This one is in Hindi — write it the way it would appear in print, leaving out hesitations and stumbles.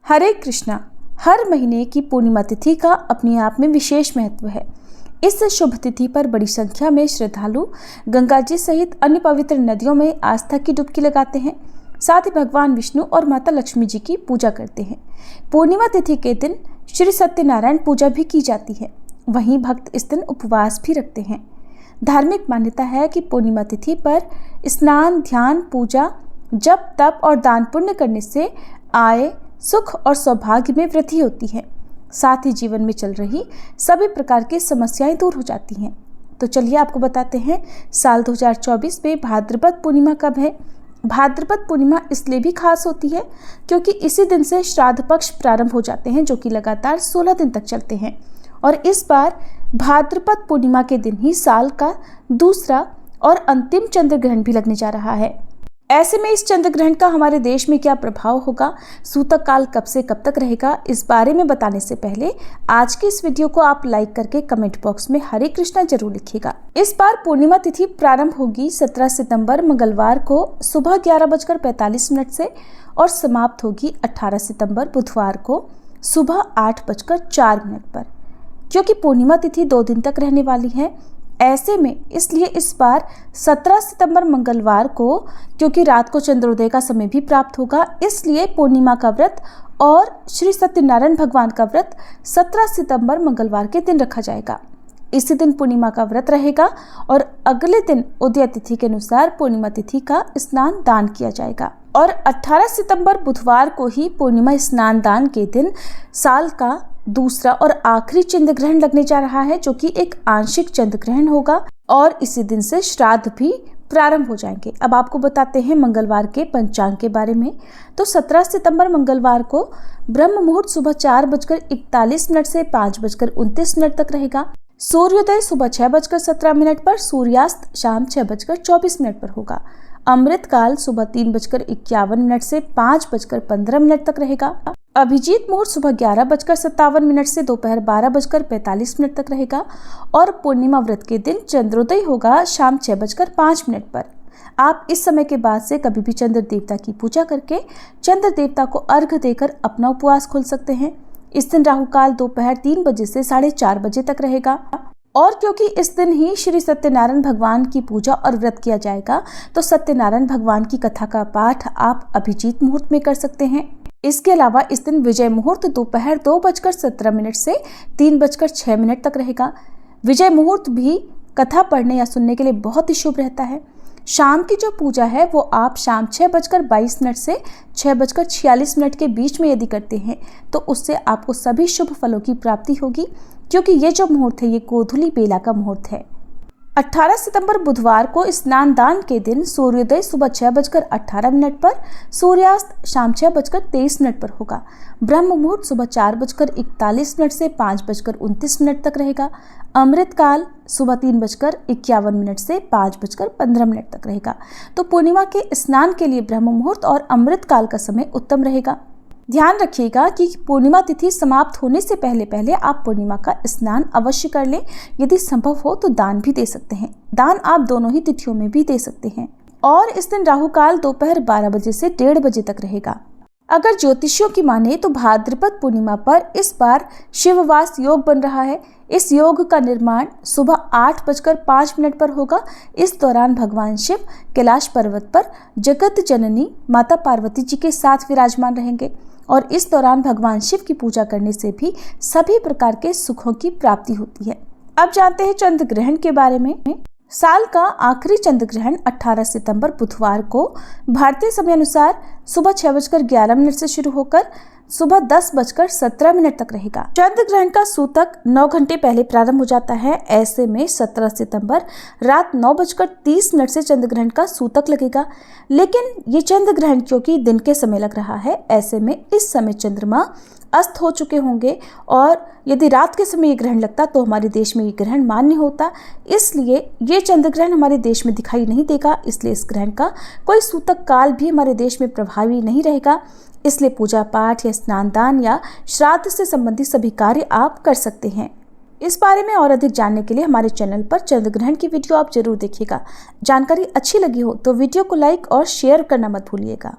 हरे कृष्णा। हर महीने की पूर्णिमा तिथि का अपने आप में विशेष महत्व है। इस शुभ तिथि पर बड़ी संख्या में श्रद्धालु गंगा जी सहित अन्य पवित्र नदियों में आस्था की डुबकी लगाते हैं। साथ ही भगवान विष्णु और माता लक्ष्मी जी की पूजा करते हैं। पूर्णिमा तिथि के दिन श्री सत्यनारायण पूजा भी की जाती है। वहीं भक्त इस दिन उपवास भी रखते हैं। धार्मिक मान्यता है कि पूर्णिमा तिथि पर स्नान, ध्यान, पूजा, जप, तप और दान पुण्य करने से आय, सुख और सौभाग्य में वृद्धि होती है। साथ ही जीवन में चल रही सभी प्रकार की समस्याएं दूर हो जाती हैं। तो चलिए आपको बताते हैं साल 2024 में भाद्रपद पूर्णिमा कब है। भाद्रपद पूर्णिमा इसलिए भी खास होती है क्योंकि इसी दिन से श्राद्ध पक्ष प्रारंभ हो जाते हैं, जो कि लगातार 16 दिन तक चलते हैं। और इस बार भाद्रपद पूर्णिमा के दिन ही साल का दूसरा और अंतिम चंद्र ग्रहण भी लगने जा रहा है। ऐसे में इस चंद्र ग्रहण का हमारे देश में क्या प्रभाव होगा, सूतक काल कब से कब तक रहेगा, इस बारे में बताने से पहले आज की इस वीडियो को आप लाइक करके कमेंट बॉक्स में हरे कृष्णा जरूर लिखिएगा। इस बार पूर्णिमा तिथि प्रारंभ होगी 17 सितंबर मंगलवार को सुबह 11:45 से और समाप्त होगी 18 सितंबर बुधवार को सुबह 8:04 पर। क्योंकि पूर्णिमा तिथि 2 दिन तक रहने वाली है, ऐसे में इसलिए इस बार 17 सितंबर मंगलवार को, क्योंकि रात को चंद्रोदय का समय भी प्राप्त होगा, इसलिए पूर्णिमा का व्रत और श्री सत्यनारायण भगवान का व्रत 17 सितंबर मंगलवार के दिन रखा जाएगा। इसी दिन पूर्णिमा का व्रत रहेगा और अगले दिन उदय तिथि के अनुसार पूर्णिमा तिथि का स्नान दान किया जाएगा। और 18 सितंबर बुधवार को ही पूर्णिमा स्नान दान के दिन साल का दूसरा और आखिरी चंद्र ग्रहण लगने जा रहा है, जो कि एक आंशिक चंद्र ग्रहण होगा। और इसी दिन से श्राद्ध भी प्रारंभ हो जाएंगे। अब आपको बताते हैं मंगलवार के पंचांग के बारे में। तो 17 सितंबर मंगलवार को ब्रह्म मुहूर्त सुबह 4:41 से 5:29 तक रहेगा। सूर्योदय सुबह 6:17 पर, सूर्यास्त शाम 6:24 पर होगा। अमृत काल सुबह 3:51 से 5:15 तक रहेगा। अभिजीत मुहूर्त सुबह 11:57 से दोपहर 12:45 तक रहेगा। और पूर्णिमा व्रत के दिन चंद्रोदय होगा शाम 6:05 पर। आप इस समय के बाद से कभी भी चंद्र देवता की पूजा करके चंद्र देवता को अर्घ्य देकर अपना उपवास खोल सकते हैं। इस दिन राहु काल दोपहर 3 बजे से 4:30 बजे तक रहेगा। और क्योंकि इस दिन ही श्री सत्यनारायण भगवान की पूजा और व्रत किया जाएगा, तो सत्यनारायण भगवान की कथा का पाठ आप अभिजीत मुहूर्त में कर सकते हैं। इसके अलावा इस दिन विजय मुहूर्त दोपहर 2:17 से 3:06 तक रहेगा। विजय मुहूर्त भी कथा पढ़ने या सुनने के लिए बहुत ही शुभ रहता है। शाम की जो पूजा है वो आप शाम 6:22 से 6:46 के बीच में यदि करते हैं तो उससे आपको सभी शुभ फलों की प्राप्ति होगी, क्योंकि ये जो मुहूर्त है ये गोधूली बेला का मुहूर्त है। 18 सितंबर बुधवार को स्नान दान के दिन सूर्योदय सुबह 6:18 पर, सूर्यास्त शाम 6:23 पर होगा। ब्रह्म मुहूर्त सुबह 4:41 से 5:29 तक रहेगा। अमृत काल सुबह 3:51 से 5:15 तक रहेगा। तो पूर्णिमा के स्नान के लिए ब्रह्म मुहूर्त और अमृत काल का समय उत्तम रहेगा। ध्यान रखिएगा कि पूर्णिमा तिथि समाप्त होने से पहले आप पूर्णिमा का स्नान अवश्य कर लें। यदि संभव हो तो दान भी दे सकते हैं। दान आप दोनों ही तिथियों में भी दे सकते हैं। और इस दिन राहु काल दोपहर 12 बजे से 1:30 बजे तक रहेगा। अगर ज्योतिषियों की माने तो भाद्रपद पूर्णिमा पर इस बार शिववास योग बन रहा है। इस योग का निर्माण सुबह 8:05 पर होगा। इस दौरान भगवान शिव कैलाश पर्वत पर जगत जननी माता पार्वती जी के साथ विराजमान रहेंगे। और इस दौरान भगवान शिव की पूजा करने से भी सभी प्रकार के सुखों की प्राप्ति होती है। अब जानते हैं चंद्र ग्रहण के बारे में। साल का आखिरी चंद्र ग्रहण 18 सितंबर बुधवार को भारतीय समय अनुसार सुबह 6:11 से शुरू होकर सुबह 10:17 तक रहेगा। चंद्र ग्रहण का सूतक 9 घंटे पहले प्रारंभ हो जाता है। ऐसे में 17 सितंबर रात 9:30 से चंद्र ग्रहण का सूतक लगेगा। लेकिन ये चंद्र ग्रहण क्योंकि दिन के समय लग रहा है, ऐसे में इस समय चंद्रमा अस्त हो चुके होंगे। और यदि रात के समय ये ग्रहण लगता तो हमारे देश में ये ग्रहण मान्य होता। इसलिए ये चंद्र ग्रहण हमारे देश में दिखाई नहीं देगा। इसलिए इस ग्रहण का कोई सूतक काल भी हमारे देश में प्रभावी नहीं रहेगा। इसलिए पूजा पाठ या स्नान दान या श्राद्ध से संबंधित सभी कार्य आप कर सकते हैं। इस बारे में और अधिक जानने के लिए हमारे चैनल पर चंद्र ग्रहण की वीडियो आप जरूर देखिएगा। जानकारी अच्छी लगी हो तो वीडियो को लाइक और शेयर करना मत भूलिएगा।